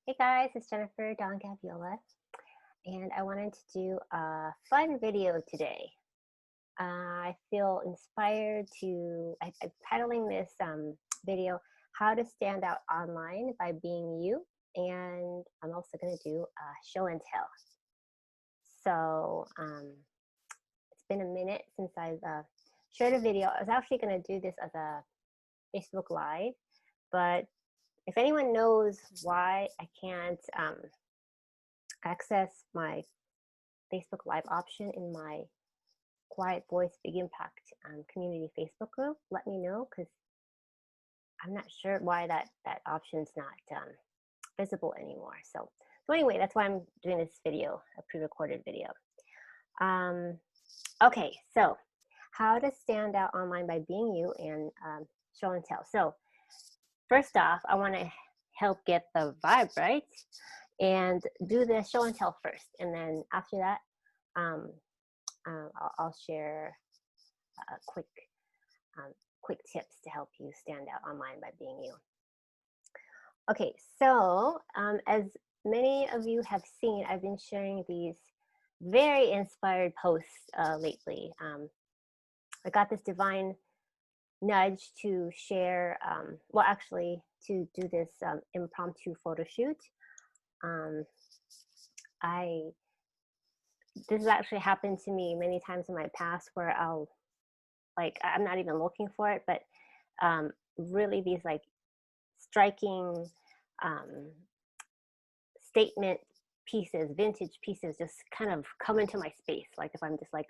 Hey guys, it's Jennifer Don Gaviola, and I wanted to do a fun video today. I feel inspired I'm titling this video, How to Stand Out Online by Being You, and I'm also going to do a show and tell. So it's been a minute since I've shared a video. I was actually going to do this as a Facebook Live, but if anyone knows why I can't access my Facebook Live option in my Quiet Voice Big Impact community Facebook group, let me know, because I'm not sure why that option's not visible anymore. So anyway, that's why I'm doing this video, a pre-recorded video. Okay, so how to stand out online by being you and show and tell. So first off, I want to help get the vibe right and do the show and tell first. And then after that, I'll share quick tips to help you stand out online by being you. Okay, so as many of you have seen, I've been sharing these very inspired posts lately. I got this divine nudge to share, well, actually, to do this impromptu photo shoot. This has actually happened to me many times in my past where I'm not even looking for it, but really these like striking statement pieces, vintage pieces just kind of come into my space. Like if I'm just like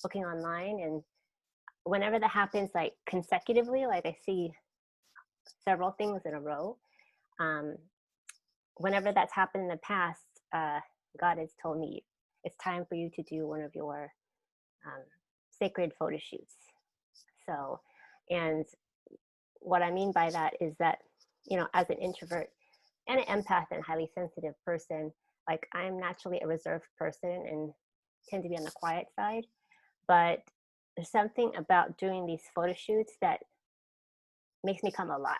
looking online, and whenever that happens like consecutively, like I see several things in a row, whenever that's happened in the past, God has told me it's time for you to do one of your sacred photo shoots. So, and what I mean by that is that, you know, as an introvert and an empath and highly sensitive person, like I'm naturally a reserved person and tend to be on the quiet side, but there's something about doing these photo shoots that makes me come alive.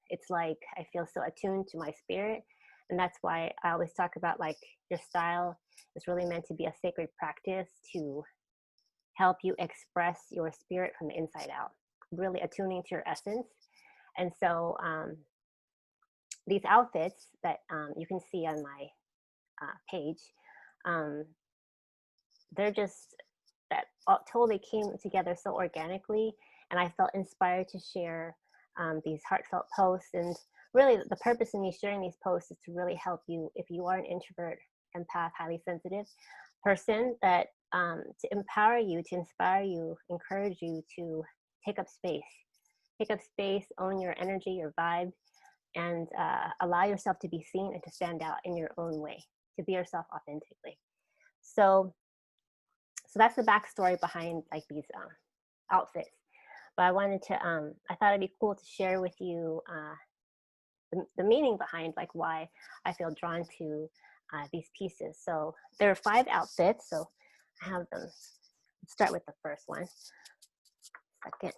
It's like I feel so attuned to my spirit, and that's why I always talk about like your style is really meant to be a sacred practice to help you express your spirit from the inside out, really attuning to your essence. And so these outfits that you can see on my page, they're just that totally came together so organically, and I felt inspired to share these heartfelt posts. And really the purpose of me sharing these posts is to really help you if you are an introvert, empath, highly sensitive person, that to empower you, to inspire you, encourage you to take up space, own your energy, your vibe, and allow yourself to be seen and to stand out in your own way, to be yourself authentically. So that's the backstory behind like these outfits. But I wanted to, I thought it'd be cool to share with you the meaning behind like why I feel drawn to these pieces. So there are 5 outfits. So I have them. Let's start with the first one. Second.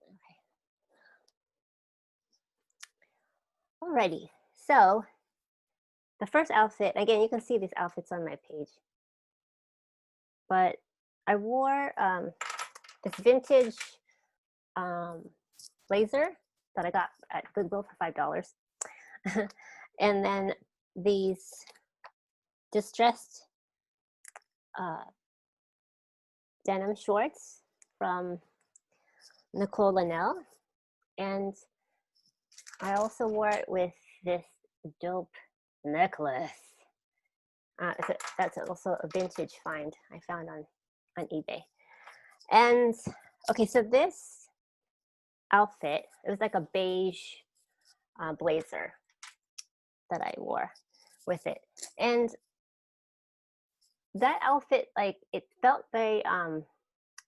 Okay. Alrighty. So the first outfit, again, you can see these outfits on my page, but I wore this vintage blazer that I got at Goodwill for $5. And then these distressed denim shorts from Nicole Linnell. And I also wore it with this dope necklace. That's also a vintage find I found on eBay. And okay, so this outfit, it was like a beige blazer that I wore with it. And that outfit, like it felt very,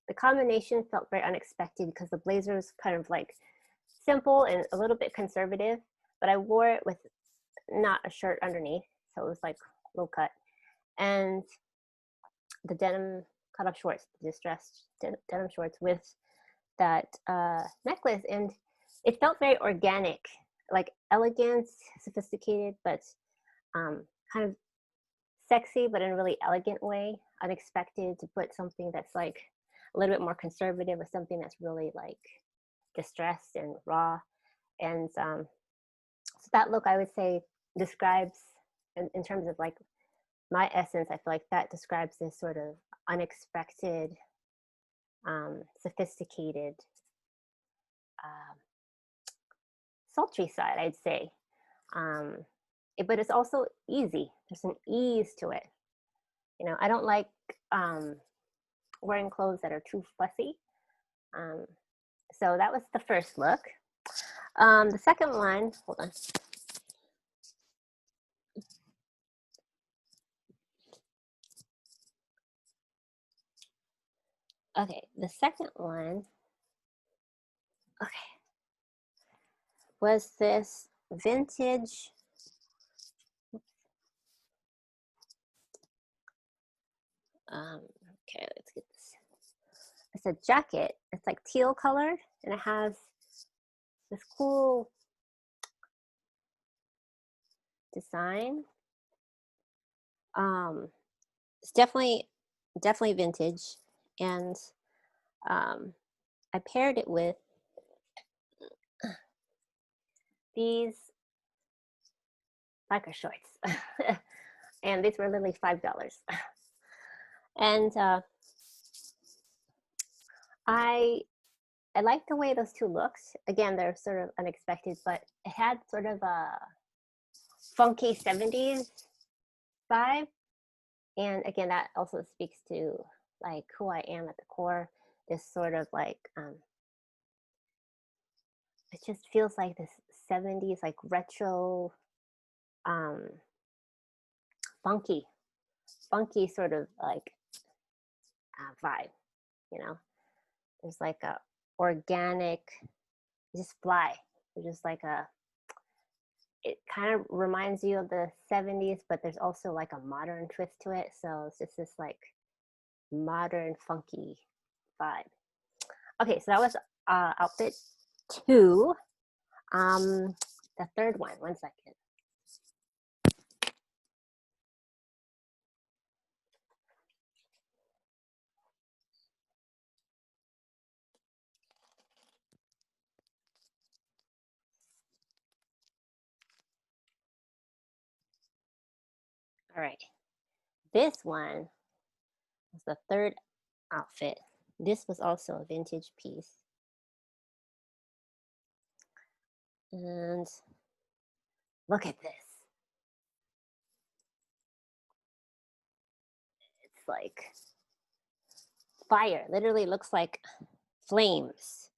the combination felt very unexpected because the blazer was kind of like simple and a little bit conservative, but I wore it with not a shirt underneath. So it was like low cut. And the denim cut-off shorts, the distressed denim shorts with that necklace, and it felt very organic, like elegant, sophisticated, but kind of sexy, but in a really elegant way. Unexpected to put something that's like a little bit more conservative with something that's really like distressed and raw. And so that look, I would say, describes, in terms of like my essence, I feel like that describes this sort of unexpected, sophisticated, um, sultry side, I'd say. But it's also easy. There's an ease to it. You know, I don't like wearing clothes that are too fussy. Um, so that was the first look. The second one, hold on. Okay, the second one, okay, was this vintage, okay, let's get this. It's a jacket. It's like teal colored, and it has this cool design. It's definitely vintage, and I paired it with these biker shorts, and these were literally $5. And I like the way those two looked. Again, they're sort of unexpected, but it had sort of a funky 70s vibe. And again, that also speaks to like who I am at the core. This sort of like, it just feels like this 70s, like retro, um, funky sort of like vibe, you know? There's like a organic, just fly. There's just like it kind of reminds you of the 70s, but there's also like a modern twist to it. So it's just this like modern, funky vibe. Okay, so that was outfit 2. The third one second. All right, this one was the third outfit. This was also a vintage piece. And look at this. It's like fire. Literally looks like flames.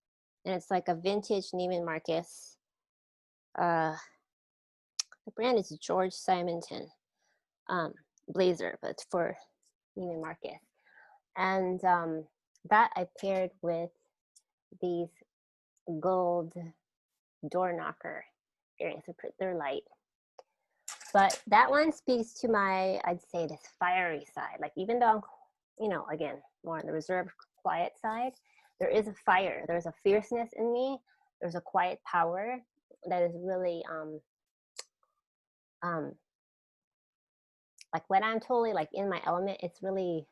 And it's like a vintage Neiman Marcus. The brand is George Simonton blazer, but it's for Neiman Marcus. And that I paired with these gold door knocker earrings. They're light. But that one speaks to my, I'd say, this fiery side. Like, even though I'm, you know, again, more on the reserved, quiet side, there is a fire. There's a fierceness in me. There's a quiet power that is really, like when I'm totally like in my element, it's really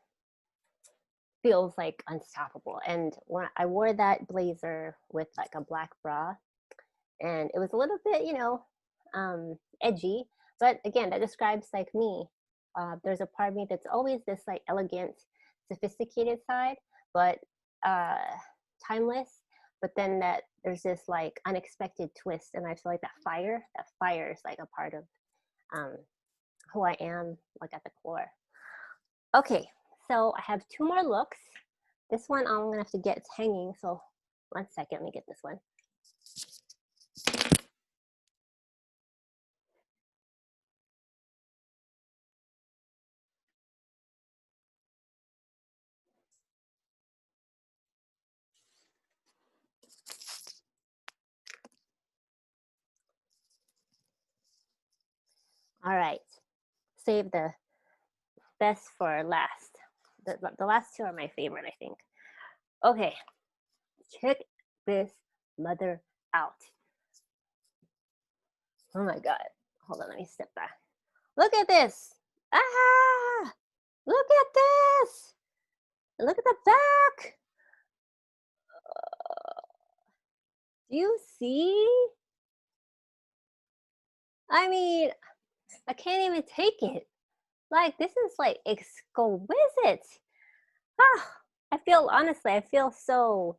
feels like unstoppable. And when I wore that blazer with like a black bra, and it was a little bit, you know, edgy, but again, that describes like me. There's a part of me that's always this like elegant, sophisticated side, but timeless. But then that there's this like unexpected twist, and I feel like that fire is like a part of who I am, like at the core. Okay, so I have 2 more looks. This one I'm gonna have to get, it's hanging, so 1 second, let me get this one. All right, save the best for last. the last two are my favorite, I think. Okay, check this mother out. Oh my God. Hold on, let me step back. Look at this. Ah, look at this. Look at the back. Do you see? I mean, I can't even take it. Like, this is like exquisite. Ah, I feel so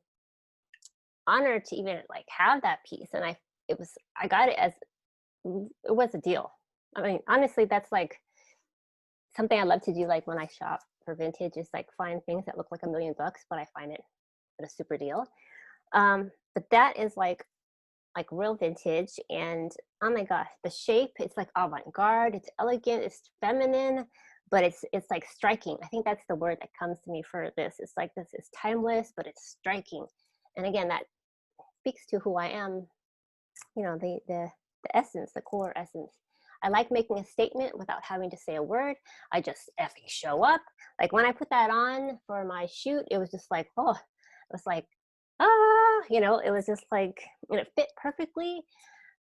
honored to even like have that piece. And I got it as, it was a deal. I mean, honestly, that's like something I love to do. Like when I shop for vintage, is like find things that look like $1,000,000, but I find it at a super deal. But that is like real vintage, and oh my gosh, the shape, it's like avant-garde, it's elegant, it's feminine, but it's like striking. I think that's the word that comes to me for this. It's like this is timeless, but it's striking. And again, that speaks to who I am, you know, the essence, the core essence. I like making a statement without having to say a word. I just effing show up. Like when I put that on for my shoot, it was just like, oh, it was like, ah, you know, it was just like, and it fit perfectly.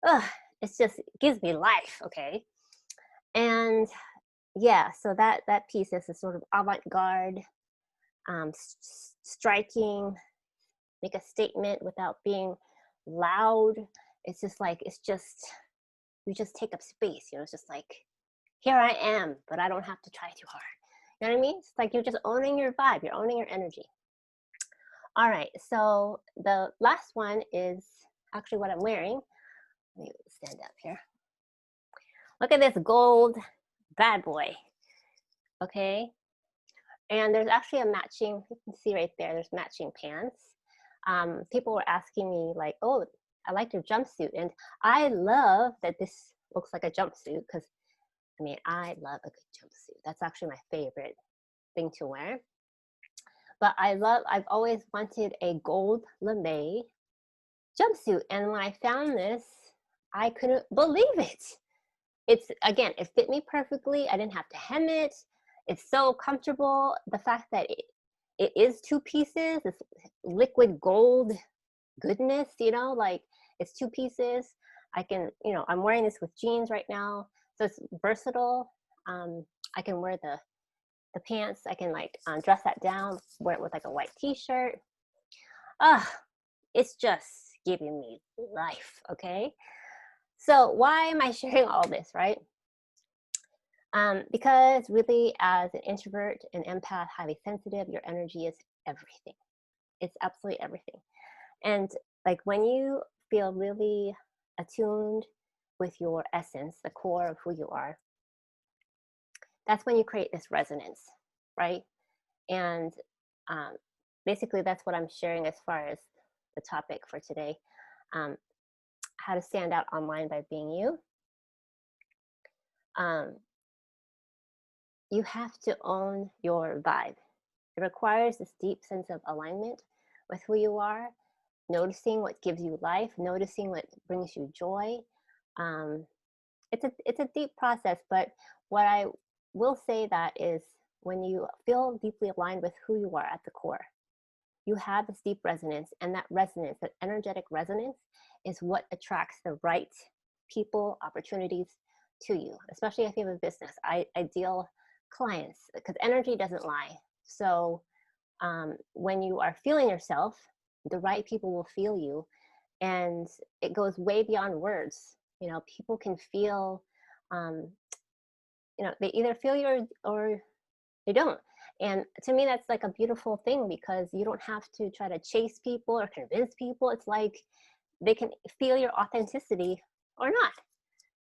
Ugh, it's just, it gives me life, okay? And yeah, so that piece is a sort of avant-garde, striking, make a statement without being loud. It's just like, it's just, you just take up space, you know, it's just like, here I am, but I don't have to try too hard. You know what I mean? It's like you're just owning your vibe, you're owning your energy. All right, so the last one is actually what I'm wearing. Let me stand up here. Look at this gold bad boy, okay? And there's actually a matching, you can see right there, there's matching pants. People were asking me like, oh, I like your jumpsuit. And I love that this looks like a jumpsuit because, I mean, I love a good jumpsuit. That's actually my favorite thing to wear. But I've always wanted a gold lame jumpsuit. And when I found this, I couldn't believe it. It's, again, it fit me perfectly. I didn't have to hem it. It's so comfortable. The fact that it is two pieces, this liquid gold goodness, you know, like it's two pieces. I can, you know, I'm wearing this with jeans right now. So it's versatile. I can wear the pants. I can like dress that down, wear it with like a white t-shirt. It's just giving me life, okay? So why am I sharing all this, right? Because really, as an introvert, an empath, highly sensitive, your energy is everything. It's absolutely everything. And like when you feel really attuned with your essence, the core of who you are, that's when you create this resonance, right? And basically, that's what I'm sharing as far as the topic for today. How to stand out online by being you. You have to own your vibe. It requires this deep sense of alignment with who you are, noticing what gives you life, noticing what brings you joy. It's a deep process, but what I will say that is when you feel deeply aligned with who you are at the core, you have this deep resonance, and that resonance, that energetic resonance, is what attracts the right people, opportunities to you, especially if you have a business. I deal clients because energy doesn't lie. So when you are feeling yourself, the right people will feel you, and it goes way beyond words. You know, people can feel, you know, they either feel you or they don't. And to me, that's like a beautiful thing because you don't have to try to chase people or convince people. It's like they can feel your authenticity or not.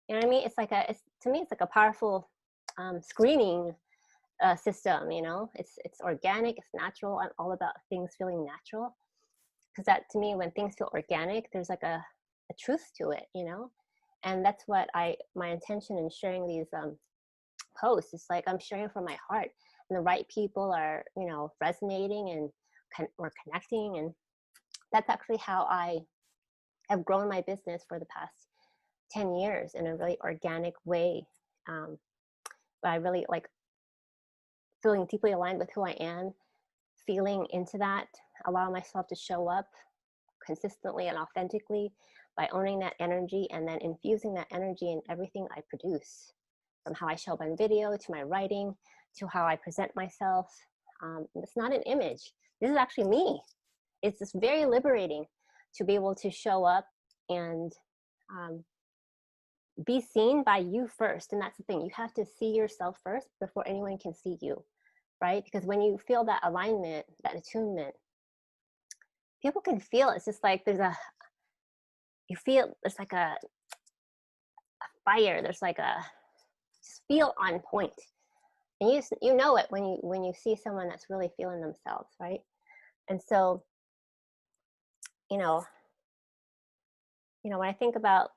You know what I mean? It's like to me, it's like a powerful screening system. You know, it's organic, it's natural. I'm all about things feeling natural because that, to me, when things feel organic, there's like a truth to it. You know, and that's what my intention in sharing these posts. It's like I'm sharing from my heart, and the right people are, you know, resonating and we're connecting, and that's actually how I have grown my business for the past 10 years in a really organic way. But I really like feeling deeply aligned with who I am, feeling into that, allow myself to show up consistently and authentically by owning that energy and then infusing that energy in everything I produce, from how I show up on video to my writing to how I present myself. It's not an image. This is actually me. It's just very liberating to be able to show up and um, be seen by you first. And that's the thing, you have to see yourself first before anyone can see you, right? Because when you feel that alignment, that attunement, people can feel it. It's just like you feel there's like a fire, there's like a, just feel on point. And you know it when you see someone that's really feeling themselves, right? And so, you know, when I think about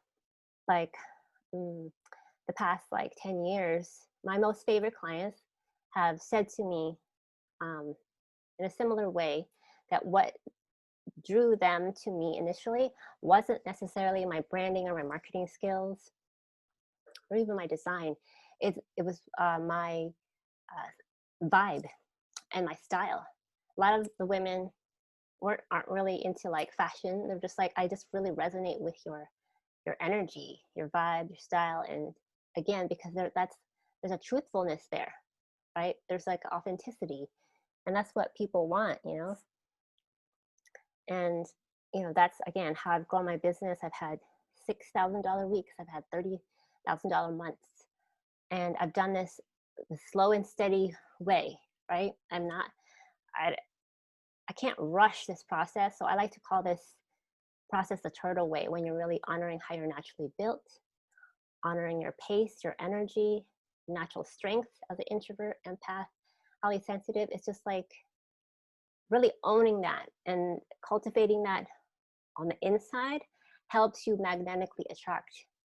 like the past like 10 years, my most favorite clients have said to me in a similar way that what drew them to me initially wasn't necessarily my branding or my marketing skills or even my design. It was my vibe and my style. A lot of the women aren't really into like fashion. They're just like, I just really resonate with your energy, your vibe, your style. And again, because there's a truthfulness there, right? There's like authenticity, and that's what people want, And that's again how I've grown my business. I've had $6,000 weeks. I've had $30,000 months, and I've done this the slow and steady way, right? I can't rush this process. So I like to call this process the turtle way, when you're really honoring how you're naturally built, honoring your pace, your energy, natural strength as an introvert, empath, highly sensitive. It's just like really owning that and cultivating that on the inside helps you magnetically attract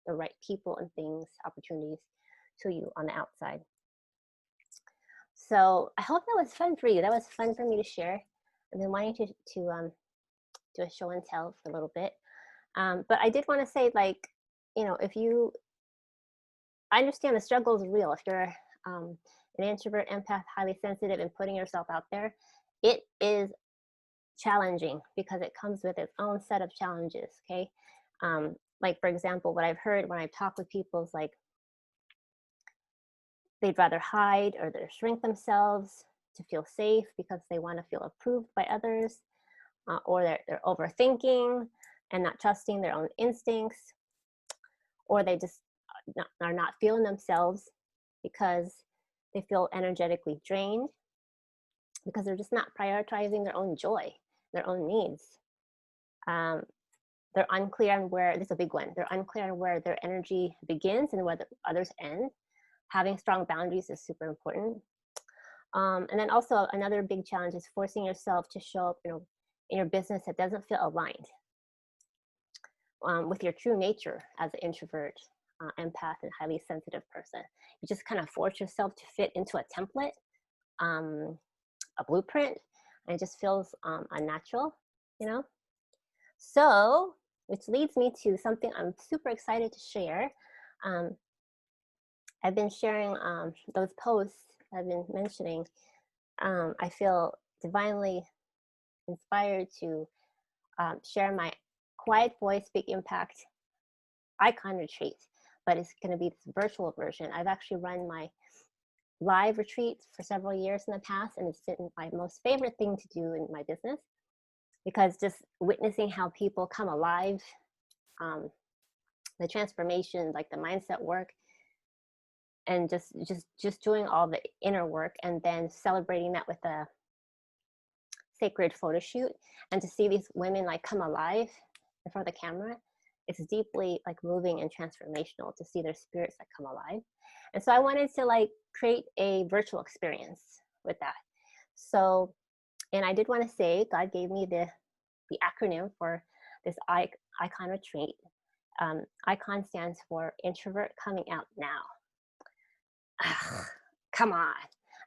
the right people and things, opportunities to you on the outside. So I hope that was fun for you. That was fun for me to share. I've been wanting to do a show and tell for a little bit. But I did want to say, like, I understand the struggle is real. If you're an introvert, empath, highly sensitive, and putting yourself out there, it is challenging because it comes with its own set of challenges, okay? Like, for example, what I've heard when I've talked with people is like, they'd rather hide or they shrink themselves to feel safe because they want to feel approved by others, or they're overthinking and not trusting their own instincts, or they just are not feeling themselves because they feel energetically drained because they're just not prioritizing their own joy, their own needs. They're unclear on where, this is a big one, they're unclear on where their energy begins and where the others end. Having strong boundaries is super important. And then also another big challenge is forcing yourself to show up in your business that doesn't feel aligned with your true nature as an introvert, empath, and highly sensitive person. You just kind of force yourself to fit into a template, a blueprint, and it just feels unnatural, So, which leads me to something I'm super excited to share. I've been sharing those posts I've been mentioning. I feel divinely inspired to share my Quiet Voice, Big Impact icon retreat, but it's going to be this virtual version. I've actually run my live retreats for several years in the past, and it's been my most favorite thing to do in my business, because just witnessing how people come alive, the transformation, like the mindset work, and just doing all the inner work, and then celebrating that with a sacred photo shoot, and to see these women like come alive in front of the camera, it's deeply like moving and transformational to see their spirits that come alive. And so I wanted to like create a virtual experience with that. So, and I did want to say, God gave me the acronym for this icon retreat. Icon stands for Introvert Coming Out Now. Come on.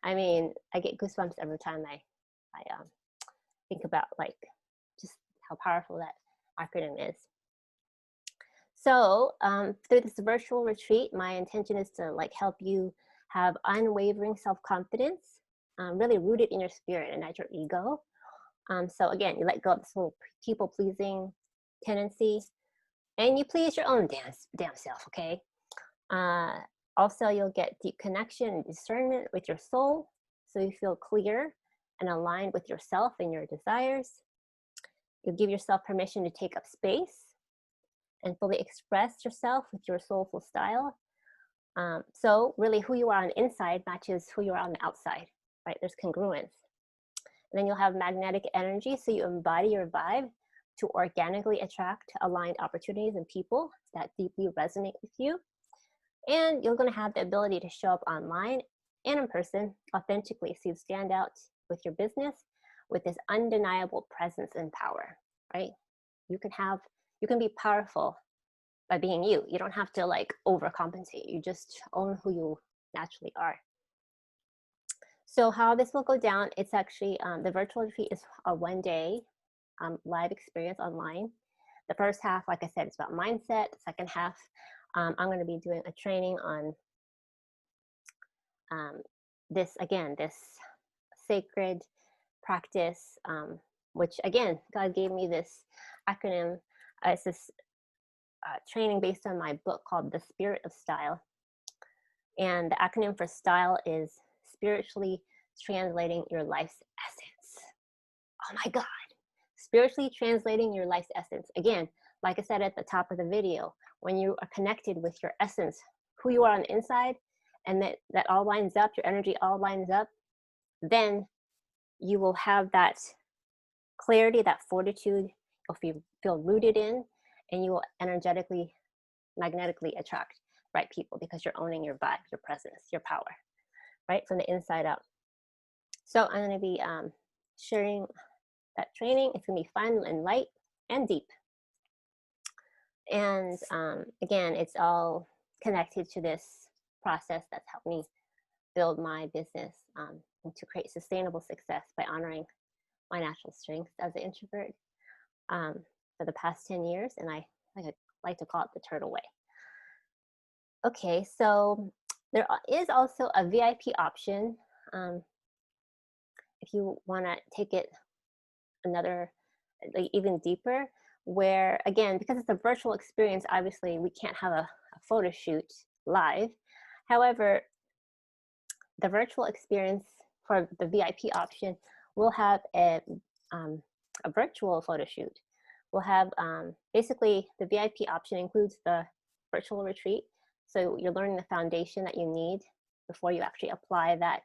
I mean, I get goosebumps every time I think about like just how powerful that acronym is. So through this virtual retreat, my intention is to like help you have unwavering self-confidence really rooted in your spirit and not your ego. So again, you let go of this whole people-pleasing tendency, and you please your own damn self, okay? Also, you'll get deep connection and discernment with your soul, so you feel clear and aligned with yourself and your desires. You'll give yourself permission to take up space and fully express yourself with your soulful style. So really who you are on the inside matches who you are on the outside, right? There's congruence. And then you'll have magnetic energy, so you embody your vibe to organically attract aligned opportunities and people that deeply resonate with you. And you're going to have the ability to show up online and in person authentically, so you stand out with your business with this undeniable presence and power, right? You can be powerful by being you. You don't have to like overcompensate. You just own who you naturally are. So how this will go down, it's actually, the virtual retreat is a 1-day live experience online. The first half, like I said, it's about mindset. The second half, I'm going to be doing a training on this sacred practice, which again, God gave me this acronym. It's this training based on my book called The Spirit of Style. And the acronym for style is spiritually translating your life's essence. Oh my God. Spiritually translating your life's essence. Again, like I said at the top of the video, when you are connected with your essence, who you are on the inside, and that all lines up, your energy all lines up, then you will have that clarity, that fortitude, you'll feel rooted in, and you will energetically, magnetically attract right people because you're owning your vibe, your presence, your power, right? From the inside out. So I'm going to be sharing that training. It's going to be fun and light and deep. And again, it's all connected to this process that's helped me build my business and to create sustainable success by honoring my natural strengths as an introvert for the past 10 years. And I like to call it the turtle way. Okay, so there is also a VIP option if you want to take it another, like, even deeper, where again, because it's a virtual experience, obviously we can't have a photo shoot live. However, the virtual experience for the VIP option will have a virtual photo shoot. We'll have basically the VIP option includes the virtual retreat. So you're learning the foundation that you need before you actually apply that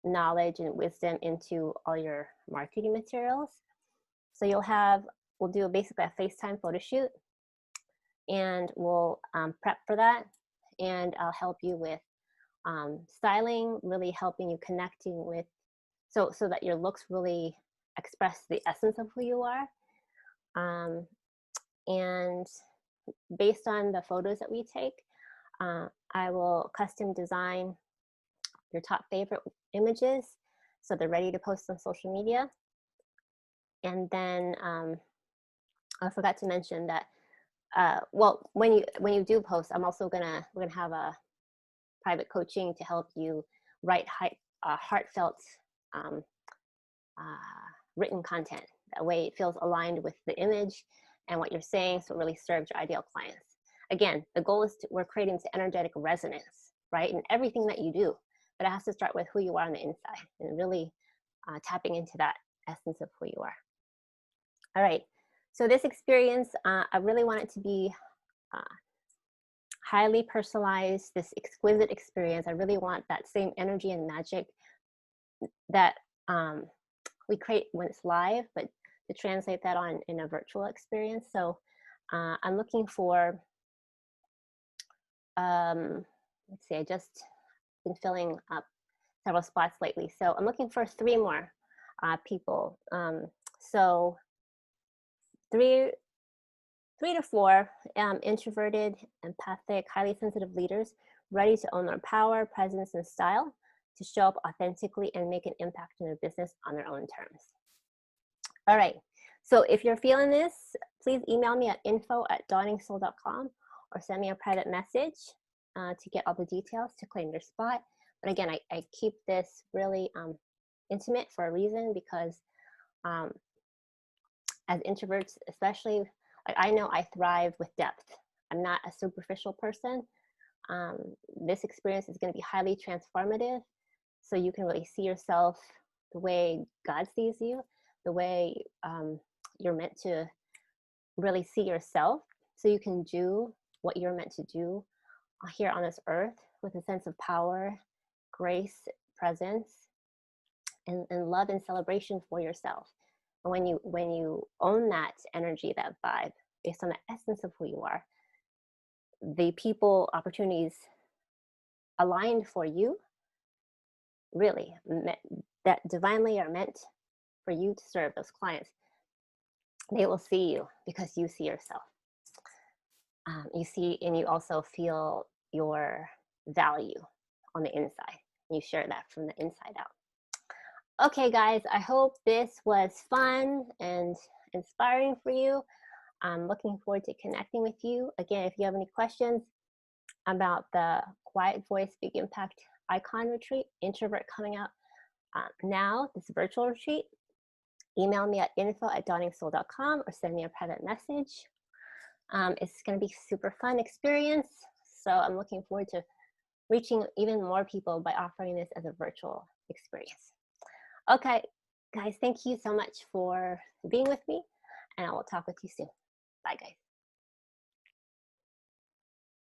knowledge and wisdom into all your marketing materials. So we'll do basically a FaceTime photo shoot, and we'll prep for that. And I'll help you with styling, really helping you connecting with, so that your looks really express the essence of who you are. And based on the photos that we take, I will custom design your top favorite images so they're ready to post on social media. And then I forgot to mention that well, when you do post, we're gonna have a private coaching to help you write heartfelt written content. That way it feels aligned with the image and what you're saying, so it really serves your ideal clients. Again, the goal is we're creating this energetic resonance, right, in everything that you do, but it has to start with who you are on the inside and really tapping into that essence of who you are. All right, so this experience, I really want it to be highly personalized, this exquisite experience. I really want that same energy and magic that we create when it's live, but to translate that on in a virtual experience. So I'm looking for, let's see, I just been filling up several spots lately. So I'm looking for 3 more people. So 3 to 4 introverted, empathic, highly sensitive leaders ready to own their power, presence, and style to show up authentically and make an impact in their business on their own terms. All right, so if you're feeling this, please email me at info@dawningsoul.com or send me a private message to get all the details to claim your spot. But again, I keep this really intimate for a reason, because um, as introverts, especially, like I know I thrive with depth. I'm not a superficial person. Um, this experience is going to be highly transformative, so you can really see yourself the way God sees you, the way you're meant to really see yourself, so you can do what you're meant to do here on this earth with a sense of power, grace, presence, and love and celebration for yourself. And when you own that energy, that vibe, based on the essence of who you are, the people, opportunities aligned for you, really that divinely are meant for you to serve those clients, they will see you because you see yourself. You see, and you also feel your value on the inside. You share that from the inside out. Okay, guys, I hope this was fun and inspiring for you. I'm looking forward to connecting with you. Again, if you have any questions about the Quiet Voice Big Impact Icon Retreat, Introvert, coming out now, this virtual retreat, email me at info@dawningsoul.com or send me a private message. It's going to be a super fun experience. So I'm looking forward to reaching even more people by offering this as a virtual experience. Okay, guys, thank you so much for being with me, and I will talk with you soon. Bye, guys.